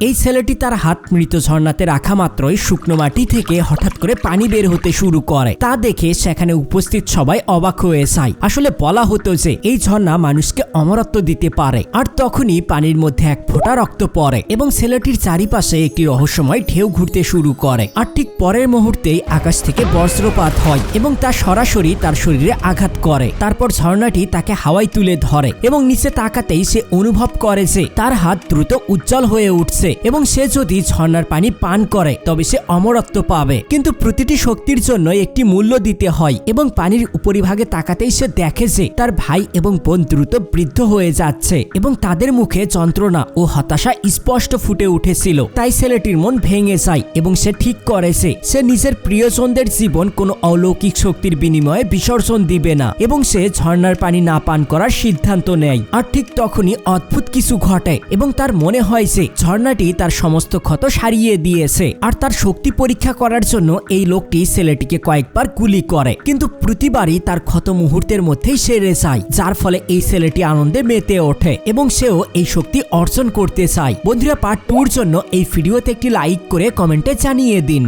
এই ছেলেটি তার হাত মৃত ঝর্ণাতে রাখা মাত্রই শুকনো মাটি থেকে হঠাৎ করে পানি বের হতে শুরু করে। তা দেখে সেখানে উপস্থিত সবাই অবাক হয়ে যায়। আসলে বলা হতো যে এই ঝর্ণা মানুষকে অমরত্ব দিতে পারে। আর তখনই পানির মধ্যে এক ফোঁটা রক্ত পড়ে এবং ছেলেটির চারিপাশে একটি রহস্যময় ঢেউ ঘুরতে শুরু করে। আর ঠিক পরের মুহূর্তেই আকাশ থেকে বজ্রপাত হয় এবং তা সরাসরি তার শরীরে আঘাত করে। তারপর ঝর্ণাটি তাকে হাওয়ায় তুলে ধরে এবং নিচে তাকাতেই সে অনুভব করে যে তার হাত দ্রুত উজ্জ্বল হয়ে উঠছে এবং সে যদি ঝর্ণার পানি পান করে তবে সে অমরত্ব পাবে। কিন্তু প্রতিটি শক্তির জন্য একটি মূল্য দিতে হয় এবং পানির উপরিভাগে তাকাতেই সে দেখে যে তার ভাই এবং বোন দ্রুত বৃদ্ধ হয়ে যাচ্ছে এবং তাদের মুখে যন্ত্রণা ও হতাশা স্পষ্ট ফুটে উঠেছিল। তাই ছেলেটির মন ভেঙে যায় এবং সে ঠিক করেছে সে নিজের প্রিয়জনদের জীবন কোনো অলৌকিক শক্তির বিনিময়ে বিসর্জন দিবে না এবং সে ঝর্ণার পানি না পান করার সিদ্ধান্ত নেয়। আর ঠিক তখনই অদ্ভুত কিছু ঘটে এবং তার মনে হয় যে ঝর্ণাটি তার সমস্ত ক্ষত সারিয়ে দিয়েছে। আর তার শক্তি পরীক্ষা করার জন্য এই লোকটি ছেলেটিকে কয়েকবার গুলি করে, কিন্তু প্রতিবারই তার ক্ষত মুহূর্তের মধ্যেই সেরে যায়, যার ফলে এই ছেলেটি আনন্দে মেতে ওঠে এবং সেও এই শক্তি অর্জন করতে চায়। বন্ধুরা, পার্ট 2 এর জন্য এই ভিডিওতে একটি লাইক করে কমেন্টে জানিয়ে দিন।